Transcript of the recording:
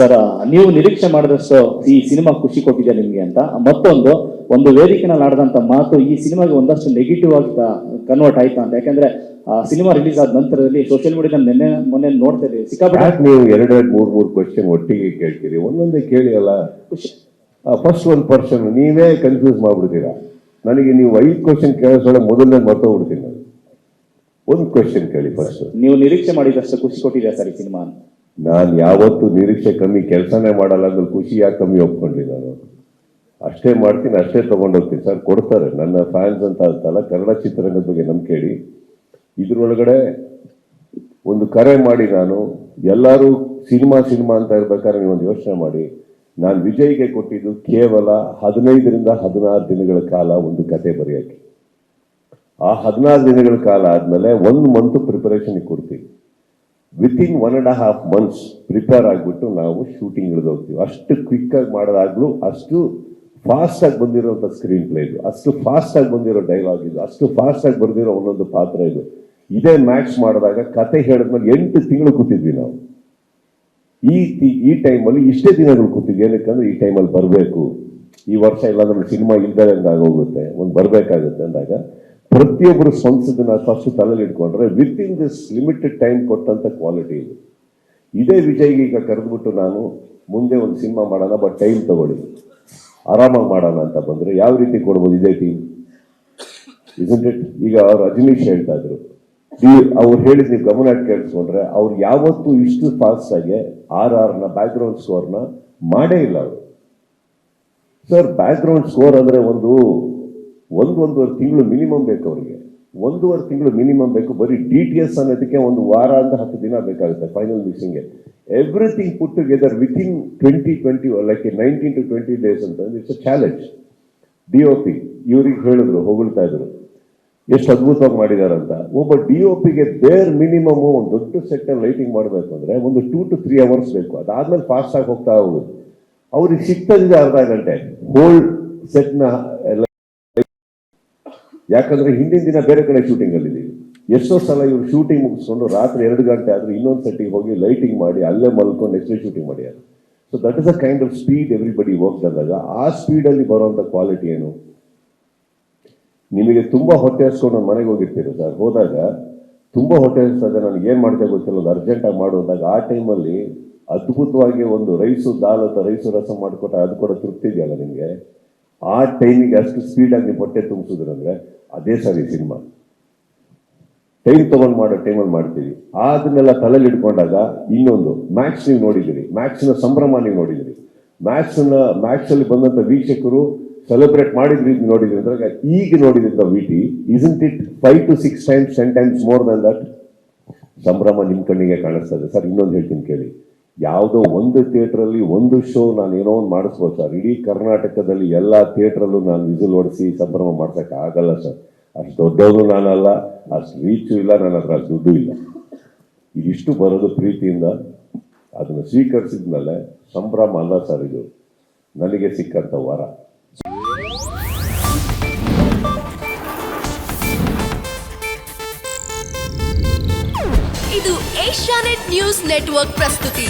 Sir, ನೀವು ನಿರೀಕ್ಷೆ ಮಾಡಿದಷ್ಟು ಈ ಸಿನಿಮಾ ಖುಷಿ ಕೊಟ್ಟಿದೆ ನಿಮ್ಗೆ ಅಂತ. ಮತ್ತೊಂದು ಒಂದು ವೇದಿಕೆನಲ್ಲಿ ಆಡಿದಂತ ಮಾತು ಈ ಸಿನಿಮಾಗೆ ಒಂದಷ್ಟು ನೆಗೆಟಿವ್ ಆಗಿ ಕನ್ವರ್ಟ್ ಆಯ್ತಾ ಅಂತ. ಯಾಕಂದ್ರೆ ಸಿನಿಮಾ ರಿಲೀಸ್ ಆದ ನಂತರದಲ್ಲಿ ಸೋಷಿಯಲ್ ಮೀಡಿಯಾದಲ್ಲಿ ಮೊನ್ನೆ ನೋಡ್ತಾ ಇದ್ದೀವಿ ಸಿಕ್ಕಾಪಟ್ಟೆ. ನೀವು ಎರಡೆರಡು ಮೂರು ಕ್ವಶನ್ ಒಟ್ಟಿಗೆ ಕೇಳ್ತೀರಿ, ಒಂದೊಂದೇ ಕೇಳಿ ಅಲ್ಲ. ಫಸ್ಟ್ ಒಂದು ಪರ್ಸನ್ ನೀವೇ ಕನ್ಫ್ಯೂಸ್ ಮಾಡ್ಬಿಡ್ತೀರಾ. ನನಗೆ ನೀವು 5 ಕ್ವಶನ್ ಕೇಳಿಸೋಣ ಮೊದಲನೇ ಮರ್ತೋಗ್ಬಿಡ್ತೀನಿ ನಾನು. ಒಂದು ಕ್ವಶನ್ ಕೇಳಿ ಫಸ್ಟ್. ನೀವು ನಿರೀಕ್ಷೆ ಮಾಡಿದಷ್ಟು ಖುಷಿ ಕೊಟ್ಟಿದೆ ಸರ್ ಈ ಸಿನಿಮಾ? ನಾನು ಯಾವತ್ತು ನಿರೀಕ್ಷೆ ಕಮ್ಮಿ ಕೆಲಸನೇ ಮಾಡಲ್ಲ ಅಂದ್ರೆ ಖುಷಿ ಯಾಕೆ ಕಮ್ಮಿ ಒಪ್ಕೊಂಡ್ರಿ? ನಾನು ಅಷ್ಟೇ ಮಾಡ್ತೀನಿ, ಅಷ್ಟೇ ತಗೊಂಡೋಗ್ತೀನಿ ಸರ್. ಕೊಡ್ತಾರೆ ನನ್ನ ಫ್ಯಾನ್ಸ್ ಅಂತ ಅಂತಲ್ಲ, ಕನ್ನಡ ಚಿತ್ರರಂಗದ ಬಗ್ಗೆ ನಂಬಿಕೆ ಇಡಿ. ಇದ್ರೊಳಗಡೆ ಒಂದು ಕರೆ ಮಾಡಿ ನಾನು ಎಲ್ಲರೂ ಸಿನಿಮಾ ಅಂತ ಇರ್ಬೇಕಾದ್ರೆ ನೀವೊಂದು ಯೋಚನೆ ಮಾಡಿ, ನಾನು ವಿಜಯ್ಗೆ ಕೊಟ್ಟಿದ್ದು ಕೇವಲ 15ರಿಂದ 16 ದಿನಗಳ ಕಾಲ ಒಂದು ಕತೆ ಬರೆಯೋಕ್ಕೆ. ಆ 16 ದಿನಗಳ ಕಾಲ ಆದಮೇಲೆ 1 ಮಂತ್ ಪ್ರಿಪರೇಷನ್ಗೆ ಕೊಡ್ತೀವಿ. ವಿತಿನ್ 1.5 months ಪ್ರಿಪೇರ್ ಆಗಿಬಿಟ್ಟು ನಾವು ಶೂಟಿಂಗ್ ಇಳಿದೋಗ್ತೀವಿ. ಅಷ್ಟು ಕ್ವಿಕ್ಕಾಗಿ ಮಾಡೋದಾಗ್ಲೂ, ಅಷ್ಟು ಫಾಸ್ಟಾಗಿ ಬಂದಿರೋಂಥ ಸ್ಕ್ರೀನ್ ಪ್ಲೇ ಇದು, ಅಷ್ಟು ಫಾಸ್ಟಾಗಿ ಬಂದಿರೋ ಡೈಲಾಗ್ ಇದು, ಅಷ್ಟು ಫಾಸ್ಟಾಗಿ ಬಂದಿರೋ ಒಂದೊಂದು ಪಾತ್ರ ಇದು. ಇದೇ ಮ್ಯಾಚ್ ಮಾಡಿದಾಗ ಕತೆ ಹೇಳಿದ್ಮೇಲೆ 8 ತಿಂಗಳು ಕೂತಿದ್ವಿ ನಾವು. ಈ ಟೈಮಲ್ಲಿ ಇಷ್ಟೇ ದಿನಗಳು ಕೂತಿದ್ವಿ. ಏನಕ್ಕಂದ್ರೆ ಈ ಟೈಮಲ್ಲಿ ಬರಬೇಕು, ಈ ವರ್ಷ ಇಲ್ಲಾಂದ್ರೆ ಸಿನಿಮಾ ಇಲ್ದರೆ ಹಂಗಾಗೋಗುತ್ತೆ, ಒಂದು ಬರಬೇಕಾಗುತ್ತೆ ಅಂದಾಗ ಪ್ರತಿಯೊಬ್ಬರು ಸ್ವಂತದನ್ನ ಫಸ್ಟ್ ತಲೆಯಲ್ಲಿ ಇಟ್ಕೊಂಡ್ರೆ ವಿತಿನ್ ದಿಸ್ ಲಿಮಿಟೆಡ್ ಟೈಮ್ ಕೊಟ್ಟಂತ ಕ್ವಾಲಿಟಿ ಇದು. ಇದೇ ವಿಜಯ್ಗೆ ಈಗ ಕರೆದ್ಬಿಟ್ಟು ನಾನು ಮುಂದೆ ಒಂದು ಸಿನಿಮಾ ಮಾಡೋಣ, ಬಟ್ ಟೈಮ್ ತಗೊಳ್ಳಿ, ಆರಾಮಾಗಿ ಮಾಡೋಣ ಅಂತ ಬಂದರೆ ಯಾವ ರೀತಿ ಕೊಡ್ಬೋದು ಇದೇ ಟೀಮ್? Isn't it? ಈಗ ರಜನೀಶ್ ಹೇಳ್ತಾ ಇದ್ರು, ಅವ್ರು ಹೇಳಿದ್ ನೀವು ಗಮನ ಕೇಳಿಸ್ಕೊಂಡ್ರೆ ಅವ್ರು ಯಾವತ್ತೂ ಇಷ್ಟು ಫಾಸ್ಟ್ ಆಗಿ RRನ ಬ್ಯಾಕ್ಗ್ರೌಂಡ್ ಸ್ಕೋರ್ನ ಮಾಡೇ ಇಲ್ಲ ಅವರು. ಸರ್, ಬ್ಯಾಕ್ಗ್ರೌಂಡ್ ಸ್ಕೋರ್ ಅಂದ್ರೆ ಒಂದೂವರೆ ತಿಂಗಳು ಮಿನಿಮಮ್ ಬೇಕು ಅವ್ರಿಗೆ. 1.5 ತಿಂಗಳು ಮಿನಿಮಮ್ ಬೇಕು. ಬರೀ DTS ಅನ್ನೋದಕ್ಕೆ 1 ವಾರ ಅಂತ 10 ದಿನ ಬೇಕಾಗುತ್ತೆ ಫೈನಲ್ ಮಿಕ್ಸಿಂಗ್ಗೆ. Everything put together within 20 like 19 to 20 days ಅಂತ. It's a challenge. DOP ಇವ್ರಿಗೆ ಹೇಳಿದ್ರು, ಹೊಗಳ್ತಾ ಇದ್ರು ಎಷ್ಟು ಅದ್ಭುತವಾಗಿ ಮಾಡಿದಾರಂತ. ಒಬ್ಬ DOPಗೆ ಬೇರ್ ಮಿನಿಮಮ್ ಒಂದು ದೊಡ್ಡ ಸೆಟ್ ಲೈಟಿಂಗ್ ಮಾಡಬೇಕು ಅಂದ್ರೆ ಒಂದು 2 to 3 hours ಬೇಕು. ಅದಾದ್ಮೇಲೆ ಫಾಸ್ಟ್ ಆಗಿ ಹೋಗ್ತಾ ಹೋಗುದು. ಅವ್ರಿಗೆ ಸಿಗ್ತದಿದೆ ಅರ್ಧ ಗಂಟೆ ಹೋಲ್ ಸೆಟ್ನ. ಯಾಕಂದ್ರೆ ಹಿಂದಿನ ದಿನ ಬೇರೆ ಕಡೆ ಶೂಟಿಂಗ್ ಅಲ್ಲಿದ್ದೀವಿ. ಎಷ್ಟೋ ಸಲ ಇವ್ರು ಶೂಟಿಂಗ್ ಮುಗಿಸ್ಕೊಂಡು ರಾತ್ರಿ 2 ಗಂಟೆ ಆದ್ರೂ ಇನ್ನೊಂದು ಸೆಟ್ಟಿಗೆ ಹೋಗಿ ಲೈಟಿಂಗ್ ಮಾಡಿ ಅಲ್ಲೇ ಮಲ್ಕೊಂಡು ನೆಕ್ಸ್ಟ್ ಶೂಟಿಂಗ್ ಮಾಡ್ಯಾರ. So that is a kind of speed everybody work ಅಂದಾಗ ಆ ಸ್ಪೀಡಲ್ಲಿ ಬರುವಂಥ ಕ್ವಾಲಿಟಿ ಏನು? ನಿಮಗೆ ತುಂಬ ಹೊಟ್ಟೆ ಹಸ್ಕೊಂಡು ಮನೆಗೆ ಹೋಗಿರ್ತೀರಿ ಸರ್, ಹೋದಾಗ ತುಂಬ ಹೊಟ್ಟೆ ಹಸ್ತದೆ, ನನಗೆ ಏನು ಮಾಡ್ತೇವೆ ಗೊತ್ತಿಲ್ಲ, ಒಂದು ಅರ್ಜೆಂಟಾಗಿ ಮಾಡುವಂದಾಗ ಆ ಟೈಮಲ್ಲಿ ಅದ್ಭುತವಾಗಿ ಒಂದು ರೈಸು ದಾಲ್ ಅಥವಾ ರೈಸು ರಸಂ ಮಾಡಿಕೊಟ್ಟ ಅದು ಕೂಡ ತೃಪ್ತಿ ಇದೆಯಲ್ಲ ನಿಮಗೆ. ಆ ಟೈಮಿಗೆ ಅಷ್ಟು ಸ್ಪೀಡಾಗಿ ನೀವು ಹೊಟ್ಟೆ ತುಂಬಿಸಿದ್ರಂದ್ರೆ ಅದೇ ಸರಿ ಸಿನಿಮಾ. ಟೈಮ್ ತಗೊಂಡು ಮಾಡೋ ಟೈಮಲ್ಲಿ ಮಾಡ್ತೀವಿ. ಅದನ್ನೆಲ್ಲ ತಲೆಯಲ್ಲಿ ಇಟ್ಕೊಂಡಾಗ ಇನ್ನೊಂದು ಮ್ಯಾಕ್ಸ್ ನೀವು ನೋಡಿದಿರಿ, ಮ್ಯಾಕ್ಸ್ನ ಸಂಭ್ರಮ ನೀವು ನೋಡಿದಿರಿ, ಮ್ಯಾಕ್ಸಲ್ಲಿ ಬಂದಂಥ ವೀಕ್ಷಕರು ಸೆಲೆಬ್ರೇಟ್ ಮಾಡಿದ್ರಿ ನೋಡಿದ್ರಿ ಅಂದ್ರೆ ಈಗ ನೋಡಿದ್ರಿಂದ VT isn't it 5 to 6 times 10 times more than that? ಸಂಭ್ರಮ ನಿಮ್ಮ ಕಣ್ಣಿಗೆ ಕಾಣಿಸ್ತದೆ ಸರ್. ಇನ್ನೊಂದು ಹೇಳ್ತೀನಿ ಕೇಳಿ, ಯಾವುದೋ ಒಂದು ಥಿಯೇಟ್ರಲ್ಲಿ ಒಂದು ಶೋ ನಾನು ಏನೋ ಒಂದು ಮಾಡಿಸ್ಬೋದು ಸರ್. ಇಡೀ ಕರ್ನಾಟಕದಲ್ಲಿ ಎಲ್ಲ ಥಿಯೇಟ್ರಲ್ಲೂ ನಾನು ವಿಸಿಲ್ ಹೊಡಿಸಿ ಸಂಭ್ರಮ ಮಾಡ್ಸೋಕ್ಕೆ ಆಗಲ್ಲ ಸರ್. ಅಷ್ಟು ದೊಡ್ಡವನು ನಾನಲ್ಲ, ಅಷ್ಟು ರೀಚು ಇಲ್ಲ, ನನ್ನ ಹತ್ರ ಅಷ್ಟು ದುಡ್ಡು ಇಲ್ಲ. ಇದಿಷ್ಟು ಬರೋದು ಪ್ರೀತಿಯಿಂದ. ಅದನ್ನು ಸ್ವೀಕರಿಸಿದ್ಮೇಲೆ ಸಂಭ್ರಮ ಅಲ್ಲ ಸರ್, ಇದು ನನಗೆ ಸಿಕ್ಕಂಥ ವರ. ಇದು ಏಷ್ಯಾನೆಟ್ ನ್ಯೂಸ್ ನೆಟ್ವರ್ಕ್ ಪ್ರಸ್ತುತಿ.